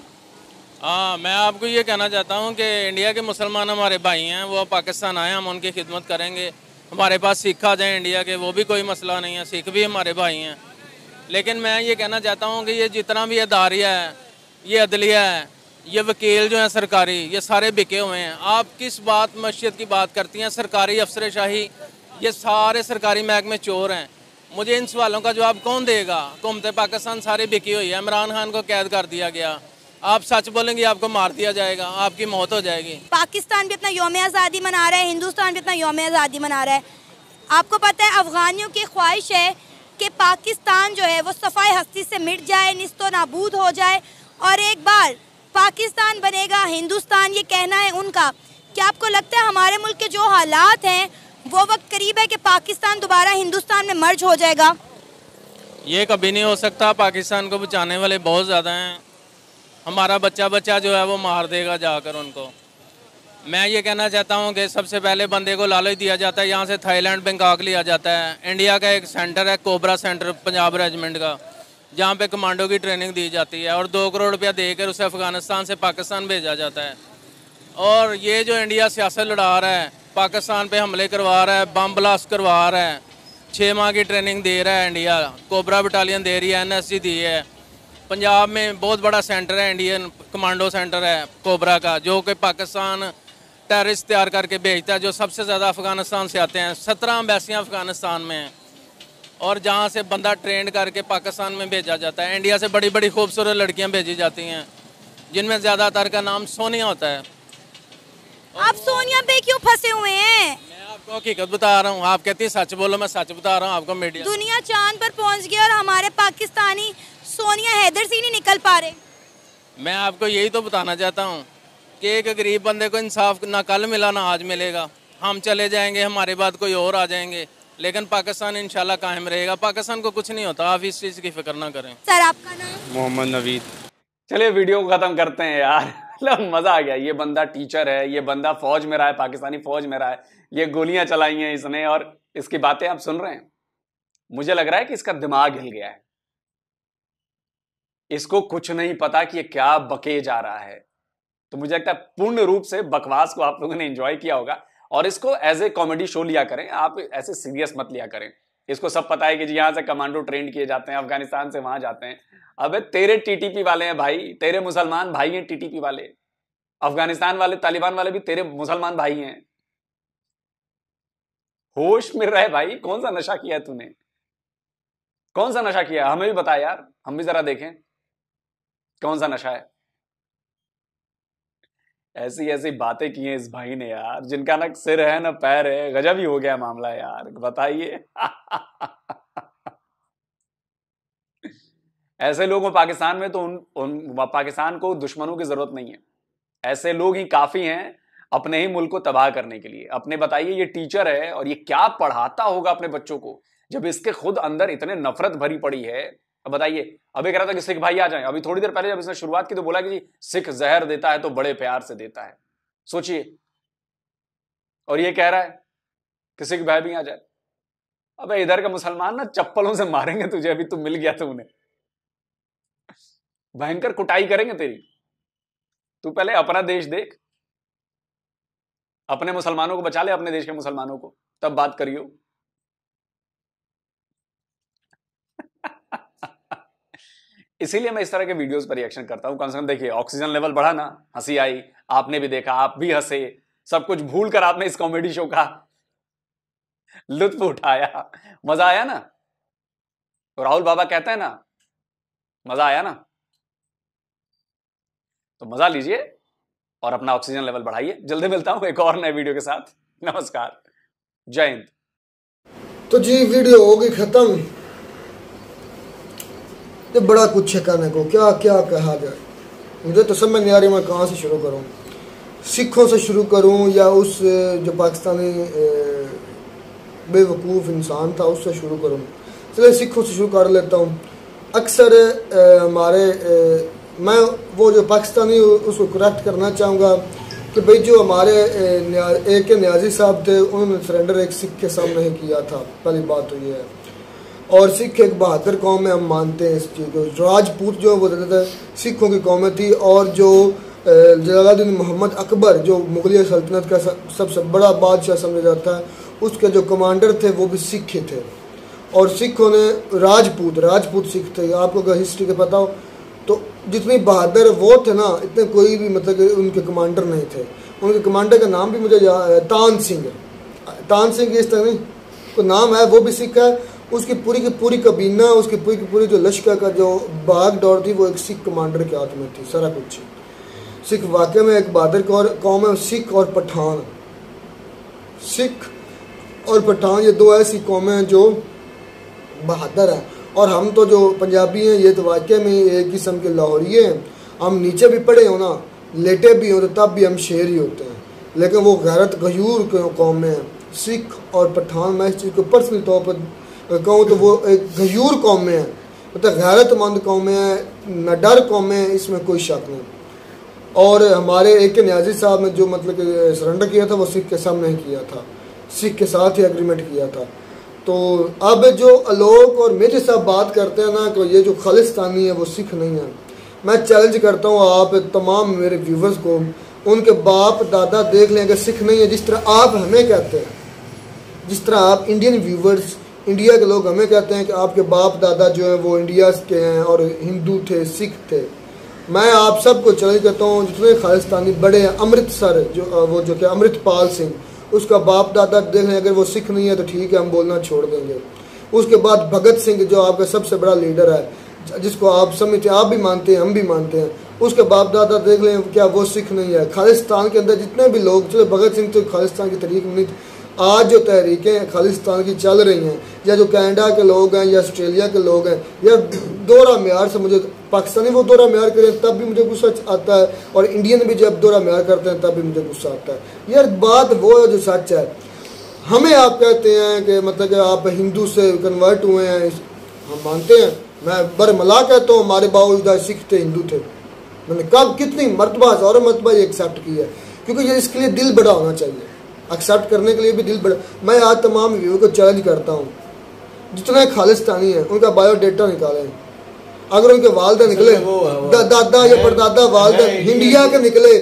हाँ, मैं आपको ये कहना चाहता हूँ कि इंडिया के मुसलमान हमारे भाई हैं, वो पाकिस्तान आए, हम उनकी खिदमत करेंगे। हमारे पास सिख आ जाएँ इंडिया के, वो भी कोई मसला नहीं है, सिख भी हमारे भाई हैं। लेकिन मैं ये कहना चाहता हूँ कि ये जितना भी अदारिया है, ये अदलिया है, ये वकील जो हैं सरकारी, ये सारे बिके हुए हैं। आप किस बात मस्जिद की बात करती हैं, सरकारी अफसरशाही, ये सारे सरकारी महकमे चोर हैं। मुझे इन सवालों का जवाब कौन देगा। हुकूमत पाकिस्तान सारी बिकी हुई है, इमरान खान को कैद कर दिया गया, आप सच बोलेंगे आपको मार दिया जाएगा, आपकी मौत हो जाएगी। पाकिस्तान भी अपना यौम आज़ादी मना रहा है, हिंदुस्तान भी अपना यौम आज़ादी मना रहा है। आपको पता है अफगानियों की ख्वाहिश है कि पाकिस्तान जो है वो सफ़ाई हस्ती से मिट जाए, निस्तो नाबूद हो जाए, और एक बार पाकिस्तान बनेगा हिंदुस्तान, ये कहना है उनका। क्या आपको लगता है हमारे मुल्क के जो हालात हैं वो वक्त करीब है कि पाकिस्तान दोबारा हिंदुस्तान में मर्ज हो जाएगा? ये कभी नहीं हो सकता। पाकिस्तान को बचाने वाले बहुत ज़्यादा हैं। हमारा बच्चा जो है वो मार देगा जाकर उनको। मैं ये कहना चाहता हूँ कि सबसे पहले बंदे को लालच दिया जाता है, यहाँ से थाईलैंड बैंकॉक लिया जाता है। इंडिया का एक सेंटर है कोबरा सेंटर पंजाब रेजिमेंट का, जहाँ पे कमांडो की ट्रेनिंग दी जाती है, और 2 करोड़ रुपया देकर उसे अफ़गानिस्तान से पाकिस्तान भेजा जाता है। और ये जो इंडिया सियासत लड़ा रहा है, पाकिस्तान पे हमले करवा रहा है, बम ब्लास्ट करवा रहा है, 6 माह की ट्रेनिंग दे रहा है इंडिया, कोबरा बटालियन दे रही है, NSG दी है। पंजाब में बहुत बड़ा सेंटर है, इंडियन कमांडो सेंटर है कोबरा का, जो कि पाकिस्तान टेररिस्ट तैयार करके भेजता है, जो सबसे ज़्यादा अफ़गानिस्तान से आते हैं। 17 एम्बेसियाँ अफ़गानिस्तान में हैं, और जहाँ से बंदा ट्रेंड करके पाकिस्तान में भेजा जाता है। इंडिया से बड़ी बड़ी खूबसूरत लड़कियाँ भेजी जाती हैं, जिनमें ज़्यादातर का नाम सोनिया होता है। आप सोनिया पे क्यों फंसे हुए हैं? मैं आपको हकीकत बता रहा हूँ, आप कहती हैं सच बोलो, मैं सच बता रहा हूँ आपको। मीडिया दुनिया चांद पर पहुँच गई और हमारे पाकिस्तानी सोनिया हैदर से नहीं निकल पा रहे। मैं आपको यही तो बताना चाहता हूँ कि एक गरीब बंदे को इंसाफ ना कल मिला ना आज मिलेगा। हम चले जाएंगे, हमारे बाद कोई और आ जाएंगे, लेकिन पाकिस्तान इंशाल्लाह कायम रहेगा। पाकिस्तान को कुछ नहीं होता, आप इस चीज़ की फिक्र ना करें। सर आपका नाम? मोहम्मद नवीद। चलिए वीडियो को खत्म करते हैं यार, मतलब मजा आ गया। ये बंदा टीचर है, ये बंदा फौज में रहा है, पाकिस्तानी फौज में रहा है, ये गोलियां चलाई हैं इसने, और इसकी बातें आप सुन रहे हैं। मुझे लग रहा है कि इसका दिमाग हिल गया है, इसको कुछ नहीं पता कि ये क्या बके जा रहा है। तो मुझे लगता है पूर्ण रूप से बकवास को आप लोगों ने एंजॉय किया होगा, और इसको एज ए कॉमेडी शो लिया करें, आप ऐसे सीरियस मत लिया करें। इसको सब पता है कि जी यहां से कमांडो ट्रेंड किए जाते हैं, अफगानिस्तान से वहां जाते हैं। अबे तेरे टीटीपी वाले हैं भाई, तेरे मुसलमान भाई हैं टीटीपी वाले, अफगानिस्तान वाले तालिबान वाले भी तेरे मुसलमान भाई हैं। होश में रहे भाई, कौन सा नशा किया है तूने, कौन सा नशा किया है? हमें भी बता यार, हम भी जरा देखें कौन सा नशा है। ऐसी ऐसी बातें की हैं इस भाई ने यार, जिनका ना सिर है ना पैर है। गजब ही हो गया मामला यार, बताइए। ऐसे लोगों पाकिस्तान में तो उन पाकिस्तान को दुश्मनों की जरूरत नहीं है, ऐसे लोग ही काफी हैं अपने ही मुल्क को तबाह करने के लिए। अपने बताइए, ये टीचर है और ये क्या पढ़ाता होगा अपने बच्चों को, जब इसके खुद अंदर इतने नफरत भरी पड़ी है। अब बताइए, अभी कह रहा था कि सिख भाई आ जाएं, अभी थोड़ी देर पहले जब इसने शुरुआत की तो बोला कि जी सिख जहर देता है तो बड़े प्यार से देता है। सोचिए, और ये कह रहा है कि सिख भाई भी आ जाए। अबे इधर का मुसलमान ना चप्पलों से मारेंगे तुझे, अभी तू मिल गया तो उन्हें भयंकर कुटाई करेंगे तेरी। तू पहले अपना देश देख, अपने मुसलमानों को बचा ले, अपने देश के मुसलमानों को, तब बात करियो। इसीलिए मैं इस तरह के वीडियोस पर रिएक्शन करता हूं। कम से कम देखिए, ऑक्सीजन लेवल बढ़ा ना, हंसी आई, आपने भी देखा, आप भी हंसे, सब कुछ भूल कर आपने इस कॉमेडी शो का लुत्फ उठाया, मजा आया ना। तो राहुल बाबा कहते हैं ना, मजा आया ना, तो मजा लीजिए और अपना ऑक्सीजन लेवल बढ़ाइए। जल्दी मिलता हूं एक और नए वीडियो के साथ। नमस्कार, जय हिंद। तो जी वीडियो होगी खत्म। तो बड़ा कुछ है कहने को, क्या क्या कहा जाए, मुझे तो समझ नहीं आ रही मैं कहाँ से शुरू करूँ। सिखों से शुरू करूँ या उस जो पाकिस्तानी बेवकूफ़ इंसान था उससे शुरू करूँ। चलिए सिखों से शुरू कर लेता हूँ। अक्सर हमारे मैं वो जो पाकिस्तानी उसको करेक्ट करना चाहूँगा कि भाई जो हमारे AK न्याजी साहब थे उन्होंने सरेंडर एक सिख के सामने ही किया था, पहली बात तो ये है। और सिख एक बहादुर कौम है, हम मानते हैं इस चीज़ को। राजपूत जो वो थे सिखों की कौमें थी, और जो जलालुद्दीन मोहम्मद अकबर जो मुगलिया सल्तनत का सबसे बड़ा बादशाह समझा जाता है, उसके जो कमांडर थे वो भी सिख ही थे। और सिखों ने राजपूत सिख थे। आपको अगर हिस्ट्री का पता हो तो जितनी बहादुर वो थे ना, इतने कोई भी मतलब उनके कमांडर नहीं थे। उनके कमांडर का नाम भी मुझे तान सिंह इस तरह नहीं को नाम है, वो भी सिख है। उसकी पूरी की पूरी कबीना, उसकी पूरी की पूरी जो लश्कर का जो भाग दौड़ थी वो एक सिख कमांडर के हाथ में थी सारा कुछ। सिख वाकई में एक बहादुर कौम है। सिख और पठान ये दो ऐसी कौमें हैं जो बहादुर हैं। और हम तो जो पंजाबी हैं ये तो वाकई में एक किस्म के लाहौरिये हैं। हम नीचे भी पड़े हो ना, लेटे भी हो तो तब भी हम शेर ही होते हैं, लेकिन वो गैरत गयूर कौमें हैं। सिख और पठान, मैं इस चीज़ को पर्सनल तौर पर कहूँ तो वो एक गयूर कौमें हैं, मतलब गैरतमंद कौमें हैं, न डर कौमें हैं, इसमें कोई शक नहीं। और हमारे AK न्याजी साहब ने जो मतलब कि सरेंडर किया था वो सिख के सामने ही किया था, सिख के साथ ही एग्रीमेंट किया था। तो अब जो आलोक और मेजर साहब बात करते हैं ना, तो ये जो खालिस्तानी है वो सिख नहीं है। मैं चैलेंज करता हूँ आप तमाम मेरे व्यूवर्स को, उनके बाप दादा देख लें, अगर सिख नहीं है, जिस तरह आप हमें कहते हैं, जिस तरह आप इंडियन व्यूवर्स, इंडिया के लोग हमें कहते हैं कि आपके बाप दादा जो हैं वो इंडिया के हैं और हिंदू थे, सिख थे। मैं आप सबको चैलेंज करता हूँ, जितने खालिस्तानी बड़े हैं, अमृतसर वो जो कि अमृतपाल सिंह, उसका बाप दादा देख लें, अगर वो सिख नहीं है तो ठीक है, हम बोलना छोड़ देंगे। उसके बाद भगत सिंह जो आपका सबसे बड़ा लीडर है, जिसको आप समझते हैं, आप भी मानते हैं, हम भी मानते हैं, उसके बाप दादा देख लें, क्या वो सिख नहीं है। खालिस्तान के अंदर जितने भी लोग, चलो भगत सिंह तो खालिस्तान की तहरीक में नहीं, आज जो तहरीकें खालिस्तान की चल रही हैं, या जो कनाडा के लोग हैं या ऑस्ट्रेलिया के लोग हैं, या दोहरा म्यार से, मुझे पाकिस्तानी वो दोहरा म्यार करें तब भी मुझे गुस्सा आता है, और इंडियन भी जब दोहरा म्यार करते हैं तब भी मुझे गुस्सा आता है। यार बात वो है जो सच है। हमें आप कहते हैं कि मतलब कि आप हिंदू से कन्वर्ट हुए हैं, हम मानते हैं। मैं बरमला कहता हूँ हमारे बावजूद सिख थे, हिंदू थे। मैंने कब कितनी मरतबा और मरतबा ये एक्सेप्ट किया है, क्योंकि ये इसके लिए दिल बड़ा होना चाहिए, एक्सेप्ट करने के लिए भी दिल बड़ा। मैं आज तमाम व्यूअर को चैलेंज करता हूँ, जितने खालिस्तानी हैं उनका बायोडेटा निकालें। अगर उनके वालदा निकले, दादा या परदादा वालदा इंडिया के निकले,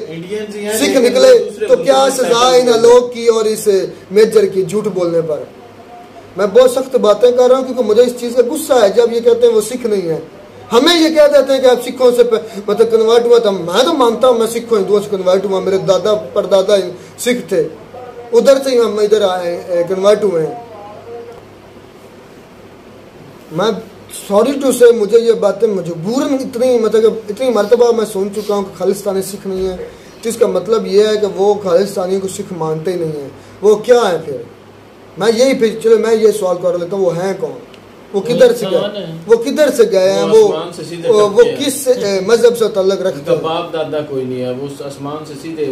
सिख निकले, तो क्या सजा इन आलोक की और इस मेजर की झूठ बोलने पर। मैं बहुत सख्त बातें कर रहा हूँ क्योंकि मुझे इस चीज़ का गुस्सा है जब ये कहते हैं वो सिख नहीं है। हमें ये कह देते हैं कि आप सिखों से मतलब कन्वर्ट हुआ था। मैं तो मानता हूँ मैं सिखों हिंदुओं से कन्वर्ट हुआ, मेरे दादा परदादा सिख थे, उधर से ही हम इधर आए कन्वर्ट हुए हैं। मैं सॉरी टू से, मुझे ये बातें मजबूरन इतनी मरतबा मैं सुन चुका हूँ कि खालिस्तानी सिख नहीं है, तो इसका मतलब ये है कि वो खालिस्तानी को सिख मानते ही नहीं है। वो क्या है फिर? मैं ये सवाल कर लेता हूँ, वो हैं कौन? वो किधर से गए? वो किधर से गए हैं? वो किस मजहब से ताल्लुक रखते हैं? बाप दादा कोई नहीं है, वो आसमान से सीधे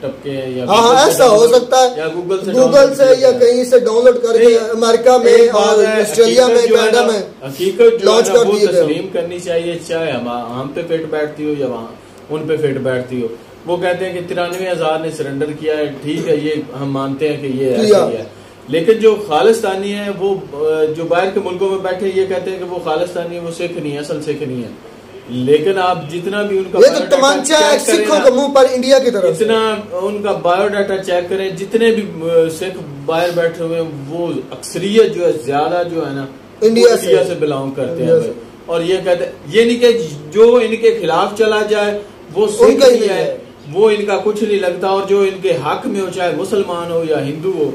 टपके हैं, या हाँ ऐसा हो सकता है, या गूगल से या कहीं से डाउनलोड करके अमेरिका में और ऑस्ट्रेलिया में, कनाडा में हकीकत लॉन्च कर दिए। तस्लीम करनी चाहिए, चाहे हम पे फिट बैठती हो या वहाँ उन पे फिट बैठती हो। वो कहते हैं कि 93,000 ने सरेंडर किया है, ठीक है, ये हम मानते हैं कि ये ऐसा ही है। लेकिन जो खालिस्तानी है, वो जो बाहर के मुल्कों में बैठे ये कहते हैं कि वो खालिस्तानी है, वो सिख नहीं है, असल सिख नहीं है। लेकिन आप जितना भी उनका ये तो तमांचा है सिखों के मुंह पर इंडिया की तरफ, इतना उनका बायोडाटा चेक करें, जितने भी सिख बाहर बैठे हुए हैं वो अक्सरियत जो है, ज्यादा जो है ना, इंडिया से बिलोंग करते हैं। और ये कहते हैं, ये नहीं कि जो इनके खिलाफ चला जाए वो सिख नहीं है, वो इनका कुछ नहीं लगता, और जो इनके हक में हो, चाहे मुसलमान हो या हिंदू हो,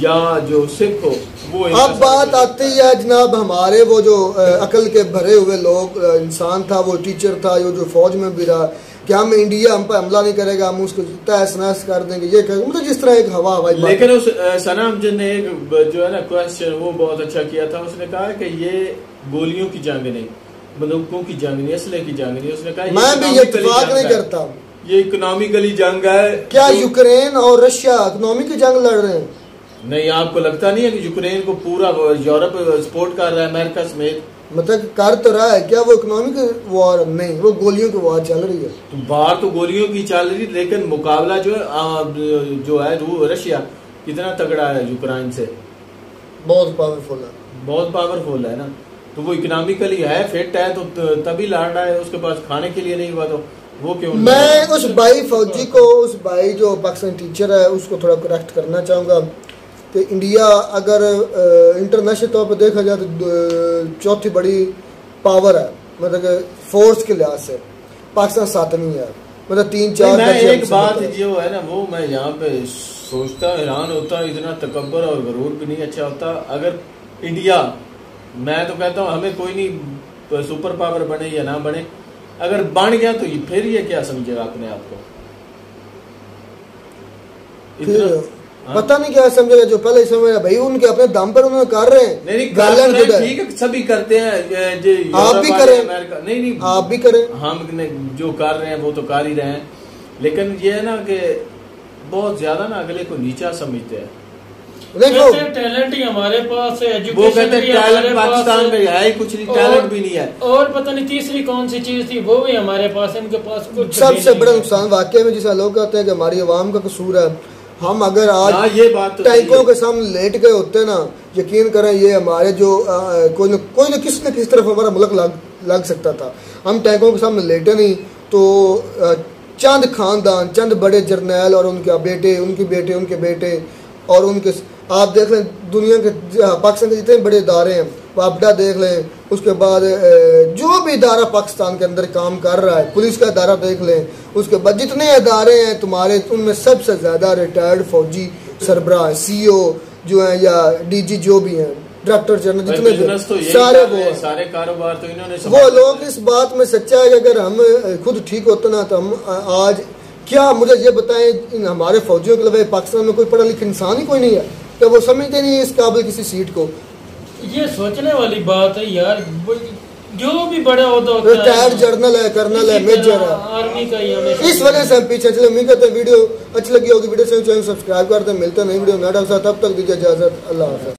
या जो सिख हो वो। अब बात आती है जनाब हमारे वो जो अकल के भरे हुए लोग इंसान था, वो टीचर था, जो फौज में भी रहा, क्या हम इंडिया हम पर हमला नहीं करेगा, हम उसको तहस नहस कर देंगे, ये कर मतलब जिस तरह एक हवा हवाई। लेकिन उस सना अमजद ने एक जो है ना क्वेश्चन वो बहुत अच्छा किया था। उसने कहा कि ये गोलियों की जंग नहीं, बंदूकों की जंग नहीं, असले की जंग नहीं। उसने कहा मैं भी इत्तेफाक नहीं करता, ये इकोनॉमिकली जंग है। क्या यूक्रेन और रशिया इकोनॉमी की जंग लड़ रहे हैं? नहीं, आपको लगता नहीं है कि यूक्रेन को पूरा यूरोप सपोर्ट कर रहा है, अमेरिका समेत? मतलब कर तो रहा है, क्या वो इकोनॉमिक वॉर नहीं, वो गोलियों की वॉर चल रही है। तो बाहर तो गोलियों की चल रही, लेकिन मुकाबला जो है रशिया कितना तगड़ा है यूक्रेन से, बहुत पावरफुल है, बहुत पावरफुल है ना। तो वो इकोनॉमिकली है, फिट है, तो तभी लड़ रहा है। उसके पास खाने के लिए नहीं हुआ तो वो क्यों? मैं उस भाई फौजी को, उस भाई जो पाकिस्तानी टीचर है, उसको थोड़ा करेक्ट करना चाहूँगा कि इंडिया अगर इंटरनेशनल तौर पर देखा जाए तो चौथी बड़ी पावर है, मतलब फोर्स के लिहाज से पाकिस्तान सातवीं है, मतलब 3-4। मैं एक बात जो है ना वो मैं यहाँ पे सोचता हैरान होता, इतना तकब्बर और गरूर भी नहीं अच्छा होता। अगर इंडिया, मैं तो कहता हूँ हमें कोई नहीं सुपर पावर बने या ना बने, अगर बन गया तो फिर ये क्या समझेगा अपने आप को? पता नहीं क्या समझेगा, जो पहले समझ भाई उनके अपने दम पर उन्होंने कर रहे हैं। नहीं, ठीक है, सभी करते हैं, आप भी करें, नहीं आप भी करें, हम जो कर रहे हैं वो तो कर ही रहे हैं। लेकिन ये है ना कि बहुत ज्यादा ना अगले को नीचा समझते हैं। देखो टैलेंट ही हमारे पास है, वो कहते हैं टैलेंट पाकिस्तान में है ही कुछ नहीं, टैलेंट भी नहीं है। और पता नहीं तीसरी कौन सी चीज थी, वो भी हमारे पास है, इनके पास कुछ। सबसे बड़ा नुकसान वाकई में जिसे लोग कहते हैं कि हमारी आवाम का कसूर है। हम अगर आज ये बात तो टैंकों के सामने लेट गए होते ना, यकीन करें ये हमारे जो कोई न किस तरफ हमारा मुल्क लग सकता था। हम टैंकों के सामने लेटे नहीं तो चंद खानदान, चंद बड़े जर्नैल और उनके बेटे, उनके बेटे और उनके, आप देख लें दुनिया के पाकिस्तान के जितने बड़े इदारे हैं, वापडा देख लें, उसके बाद जो भी इदारा पाकिस्तान के अंदर काम कर रहा है, पुलिस का इदारा देख लें, उसके बाद जितने इदारे हैं तुम्हारे, उनमें सबसे ज़्यादा रिटायर्ड फौजी सरबराह CEO जो हैं या DG जो भी हैं, डायरेक्टर जनरल, जितने तो सारे वो सारे कारोबार तो इन्होंने, वो लोग इस बात में सच्चा है कि अगर हम खुद ठीक होते ना तो हम आज क्या, मुझे ये बताएं, हमारे फौजियों के अलावा पाकिस्तान में कोई पढ़ा लिखा इंसान ही कोई नहीं है कि वो समझते नहीं इस काबिल किसी सीट को। ये सोचने वाली बात है यार, जो भी बड़ा होता है, रिटायर्ड जर्नल है, कर्नल है, मेजर है, आर्मी का ही, इस वजह से हम पीछे चले। उम्मीद करते हैं वीडियो अच्छी लगी होगी, वीडियो से चैनल सब्सक्राइब करते हैं। मिलते हैं नई वीडियो नए ढंग से, तब तक दीजिए इजाजत, अल्लाह हाफ़िज़।